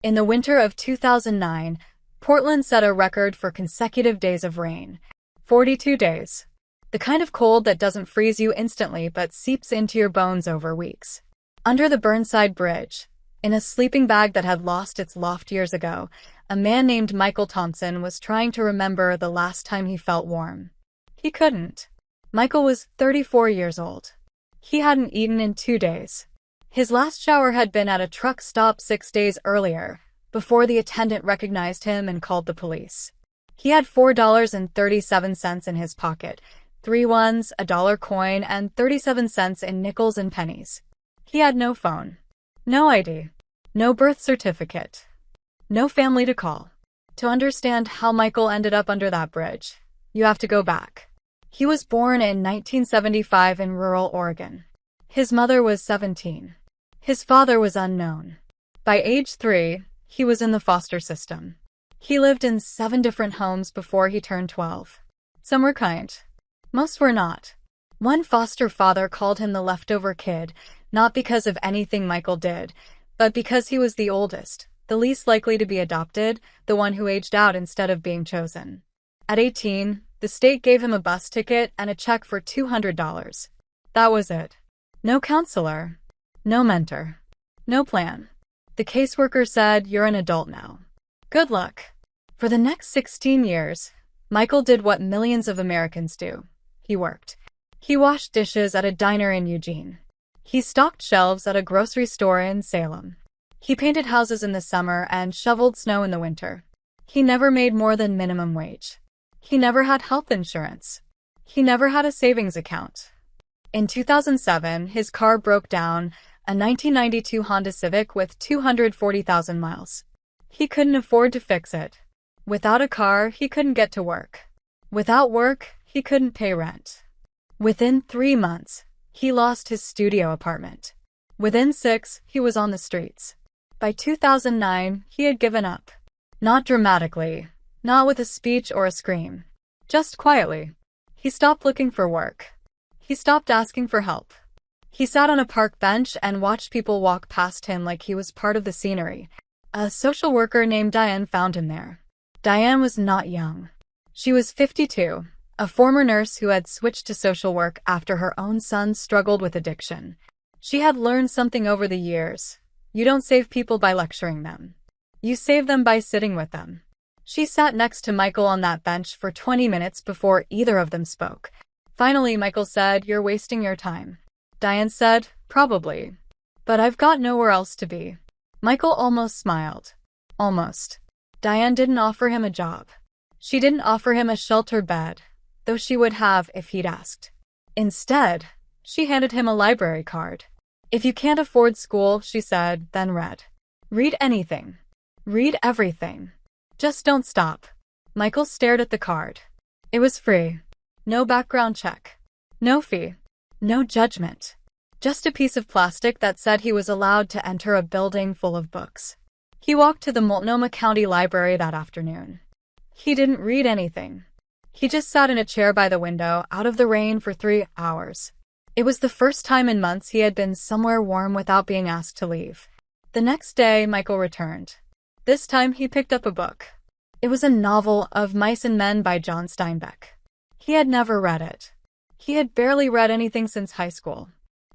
In the winter of 2009, Portland set a record for consecutive days of rain. 42 days. The kind of cold that doesn't freeze you instantly but seeps into your bones over weeks. Under the Burnside Bridge, in a sleeping bag that had lost its loft years ago, a man named Michael Thompson was trying to remember the last time he felt warm. He couldn't. Michael was 34 years old. He hadn't eaten in 2 days. His last shower had been at a truck stop 6 days earlier, before the attendant recognized him and called the police. He had $4.37 in his pocket, 3 ones, a dollar coin, and 37 cents in nickels and pennies. He had no phone, no ID, no birth certificate, no family to call. To understand how Michael ended up under that bridge, you have to go back. He was born in 1975 in rural Oregon. His mother was 17. His father was unknown. By age 3, he was in the foster system. He lived in 7 different homes before he turned 12. Some were kind. Most were not. One foster father called him the leftover kid, not because of anything Michael did, but because he was the oldest, the least likely to be adopted, the one who aged out instead of being chosen. At 18, the state gave him a bus ticket and a check for $200. That was it. No counselor. No mentor. No plan. The caseworker said, "You're an adult now. Good luck." For the next 16 years, Michael did what millions of Americans do. He worked. He washed dishes at a diner in Eugene. He stocked shelves at a grocery store in Salem. He painted houses in the summer and shoveled snow in the winter. He never made more than minimum wage. He never had health insurance. He never had a savings account. In 2007, his car broke down, a 1992 Honda Civic with 240,000 miles. He couldn't afford to fix it. Without a car, he couldn't get to work. Without work, he couldn't pay rent. Within 3 months, he lost his studio apartment. Within 6, he was on the streets. By 2009, he had given up. Not dramatically, not with a speech or a scream. Just quietly. He stopped looking for work. He stopped asking for help. He sat on a park bench and watched people walk past him like he was part of the scenery. A social worker named Diane found him there. Diane was not young. She was 52, a former nurse who had switched to social work after her own son struggled with addiction. She had learned something over the years. You don't save people by lecturing them. You save them by sitting with them. She sat next to Michael on that bench for 20 minutes before either of them spoke. Finally, Michael said, "You're wasting your time." Diane said, "Probably. But I've got nowhere else to be." Michael almost smiled. Almost. Diane didn't offer him a job. She didn't offer him a shelter bed, though she would have if he'd asked. Instead, she handed him a library card. "If you can't afford school," she said, "then read. Read anything. Read everything. Just don't stop." Michael stared at the card. It was free. No background check. No fee. No judgment. Just a piece of plastic that said he was allowed to enter a building full of books. He walked to the Multnomah County Library that afternoon. He didn't read anything. He just sat in a chair by the window, out of the rain, for 3 hours. It was the first time in months he had been somewhere warm without being asked to leave. The next day, Michael returned. This time he picked up a book. It was a novel of Mice and Men by John Steinbeck. He had never read it. He had barely read anything since high school.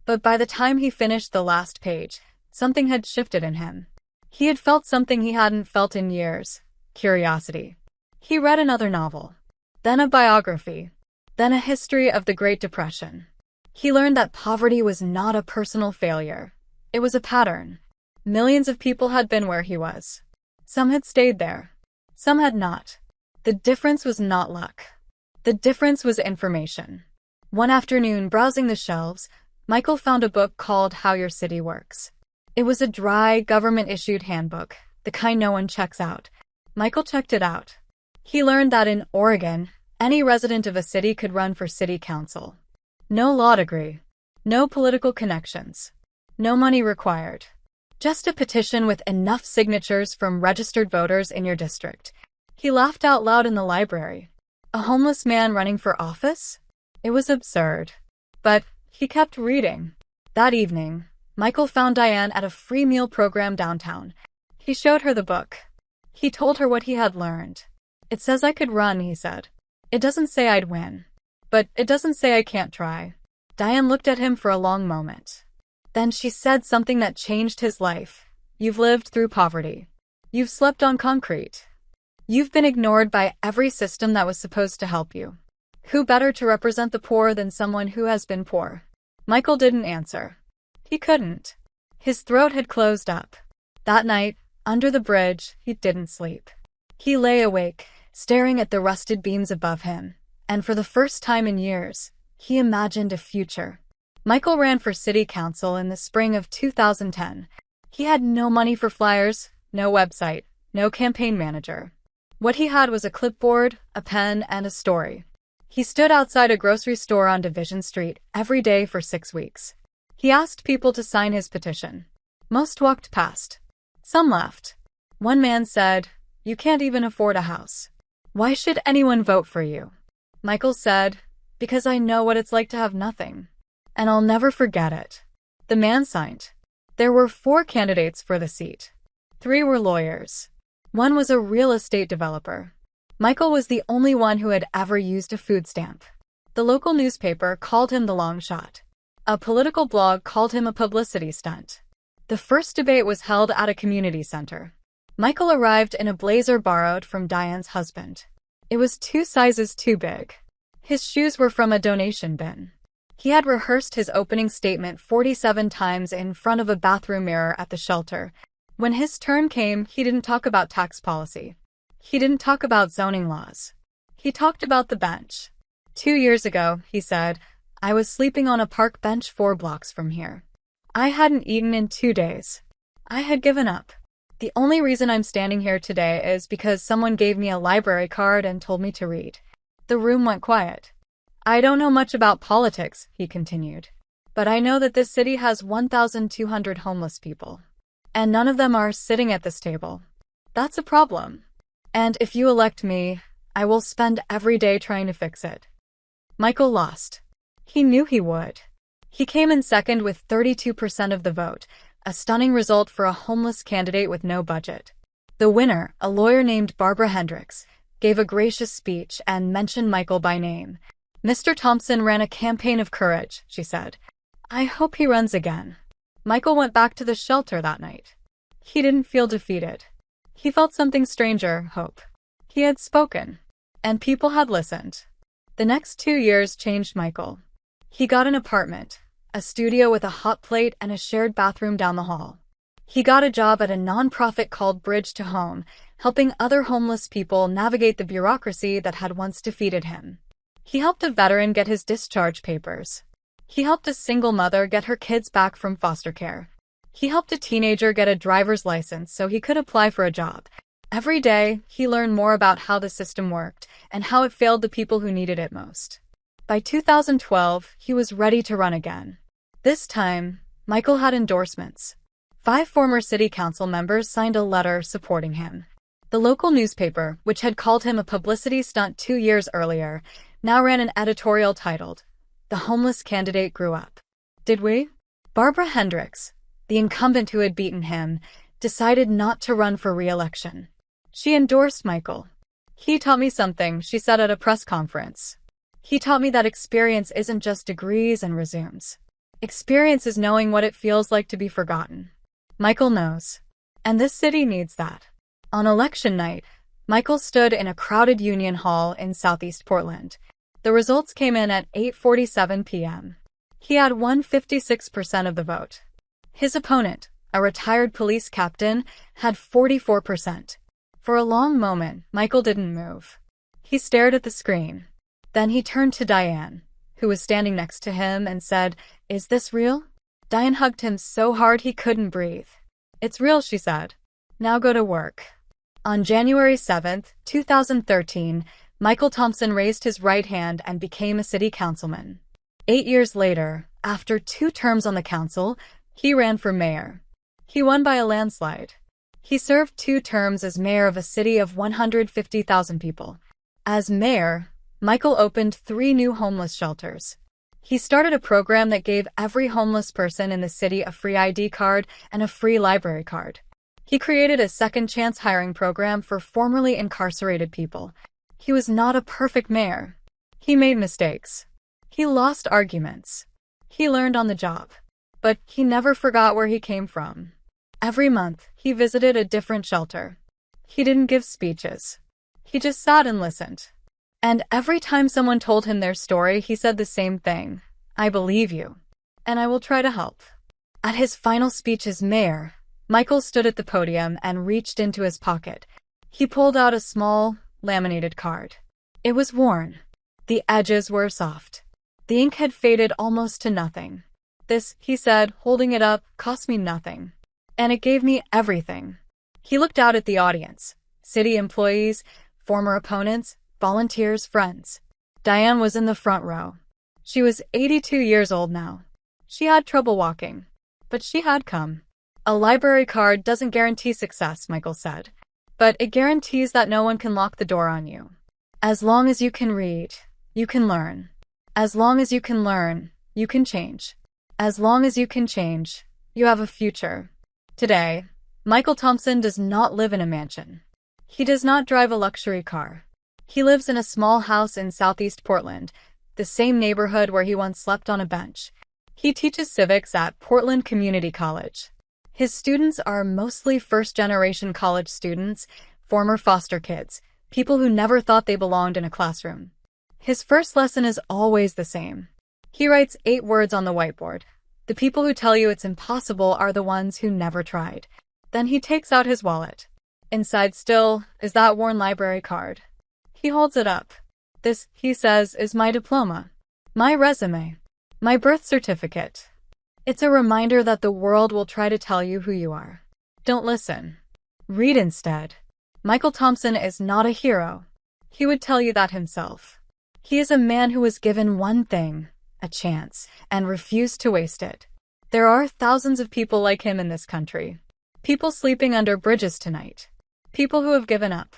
But by the time he finished the last page, something had shifted in him. He had felt something he hadn't felt in years: curiosity. He read another novel, then a biography, then a history of the Great Depression. He learned that poverty was not a personal failure. It was a pattern. Millions of people had been where he was. Some had stayed there. Some had not. The difference was not luck. The difference was information. One afternoon, browsing the shelves, Michael found a book called How Your City Works. It was a dry, government-issued handbook, the kind no one checks out. Michael checked it out. He learned that in Oregon, any resident of a city could run for city council. No law degree. No political connections. No money required. Just a petition with enough signatures from registered voters in your district. He laughed out loud in the library. A homeless man running for office? It was absurd. But he kept reading. That evening, Michael found Diane at a free meal program downtown. He showed her the book. He told her what he had learned. "It says I could run," he said. "It doesn't say I'd win. But it doesn't say I can't try." Diane looked at him for a long moment. Then she said something that changed his life. "You've lived through poverty. You've slept on concrete. You've been ignored by every system that was supposed to help you. Who better to represent the poor than someone who has been poor?" Michael didn't answer. He couldn't. His throat had closed up. That night, under the bridge, he didn't sleep. He lay awake, staring at the rusted beams above him, and for the first time in years, he imagined a future. Michael ran for city council in the spring of 2010. He had no money for flyers, no website, no campaign manager. What he had was a clipboard, a pen, and a story. He stood outside a grocery store on Division Street every day for 6 weeks. He asked people to sign his petition. Most walked past. Some left. One man said, "You can't even afford a house. Why should anyone vote for you?" Michael said, "Because I know what it's like to have nothing. And I'll never forget it." The man signed. There were 4 candidates for the seat. 3 were lawyers. 1 was a real estate developer. Michael was the only one who had ever used a food stamp. The local newspaper called him the long shot. A political blog called him a publicity stunt. The first debate was held at a community center. Michael arrived in a blazer borrowed from Diane's husband. It was 2 sizes too big. His shoes were from a donation bin. He had rehearsed his opening statement 47 times in front of a bathroom mirror at the shelter. When his turn came, he didn't talk about tax policy. He didn't talk about zoning laws. He talked about the bench. 2 years ago, he said, "I was sleeping on a park bench 4 blocks from here. I hadn't eaten in 2 days. I had given up. The only reason I'm standing here today is because someone gave me a library card and told me to read." The room went quiet. "I don't know much about politics," he continued, "but I know that this city has 1,200 homeless people. And none of them are sitting at this table. That's a problem. And if you elect me, I will spend every day trying to fix it." Michael lost. He knew he would. He came in second with 32% of the vote, a stunning result for a homeless candidate with no budget. The winner, a lawyer named Barbara Hendricks, gave a gracious speech and mentioned Michael by name. "Mr. Thompson ran a campaign of courage," she said. "I hope he runs again." Michael went back to the shelter that night. He didn't feel defeated. He felt something stranger, hope. He had spoken, and people had listened. The next 2 years changed Michael. He got an apartment, a studio with a hot plate and a shared bathroom down the hall. He got a job at a nonprofit called Bridge to Home, helping other homeless people navigate the bureaucracy that had once defeated him. He helped a veteran get his discharge papers. He helped a single mother get her kids back from foster care. He helped a teenager get a driver's license so he could apply for a job. Every day, he learned more about how the system worked and how it failed the people who needed it most. By 2012, he was ready to run again. This time, Michael had endorsements. 5 former city council members signed a letter supporting him. The local newspaper, which had called him a publicity stunt 2 years earlier, now ran an editorial titled, "The Homeless Candidate Grew Up." Did we? Barbara Hendricks, the incumbent who had beaten him, decided not to run for re-election. She endorsed Michael. "He taught me something," she said at a press conference. "He taught me that experience isn't just degrees and resumes. Experience is knowing what it feels like to be forgotten." Michael knows. And this city needs that. On election night, Michael stood in a crowded Union Hall in Southeast Portland. The results came in at 8:47 p.m. He had won 56% of the vote. His opponent, a retired police captain, had 44%. For a long moment, Michael didn't move. He stared at the screen. Then he turned to Diane, who was standing next to him, and said, "Is this real?" Diane hugged him so hard he couldn't breathe. "It's real," she said. "Now go to work." On January 7, 2013, Michael Thompson raised his right hand and became a city councilman. 8 years later, after 2 terms on the council, he ran for mayor. He won by a landslide. He served 2 terms as mayor of a city of 150,000 people. As mayor, Michael opened 3 new homeless shelters. He started a program that gave every homeless person in the city a free ID card and a free library card. He created a second chance hiring program for formerly incarcerated people. He was not a perfect mayor. He made mistakes. He lost arguments. He learned on the job. But he never forgot where he came from. Every month, he visited a different shelter. He didn't give speeches. He just sat and listened. And every time someone told him their story, he said the same thing. I believe you. And I will try to help. At his final speech as mayor, Michael stood at the podium and reached into his pocket. He pulled out a small, laminated card. It was worn. The edges were soft. The ink had faded almost to nothing. This, he said, holding it up, cost me nothing. And it gave me everything. He looked out at the audience. City employees, former opponents, volunteers, friends. Diane was in the front row. She was 82 years old now. She had trouble walking. But she had come. A library card doesn't guarantee success, Michael said. But it guarantees that no one can lock the door on you. As long as you can read, you can learn. As long as you can learn, you can change. As long as you can change, you have a future. Today, Michael Thompson does not live in a mansion. He does not drive a luxury car. He lives in a small house in southeast Portland, the same neighborhood where he once slept on a bench. He teaches civics at Portland Community College. His students are mostly first-generation college students, former foster kids, people who never thought they belonged in a classroom. His first lesson is always the same. He writes 8 words on the whiteboard. The people who tell you it's impossible are the ones who never tried. Then he takes out his wallet. Inside still is that worn library card. He holds it up. This, he says, is my diploma. My resume. My birth certificate. It's a reminder that the world will try to tell you who you are. Don't listen. Read instead. Michael Thompson is not a hero. He would tell you that himself. He is a man who was given one thing, a chance, and refused to waste it. There are thousands of people like him in this country. People sleeping under bridges tonight. People who have given up.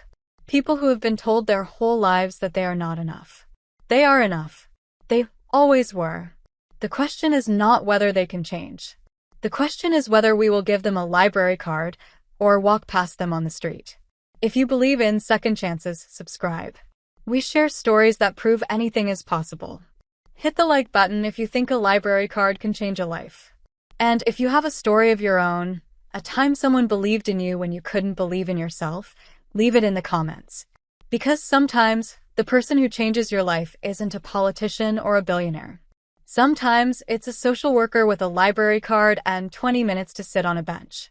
People who have been told their whole lives that they are not enough. They are enough. They always were. The question is not whether they can change. The question is whether we will give them a library card or walk past them on the street. If you believe in second chances, subscribe. We share stories that prove anything is possible. Hit the like button if you think a library card can change a life. And if you have a story of your own, a time someone believed in you when you couldn't believe in yourself, leave it in the comments. Because sometimes, the person who changes your life isn't a politician or a billionaire. Sometimes, it's a social worker with a library card and 20 minutes to sit on a bench.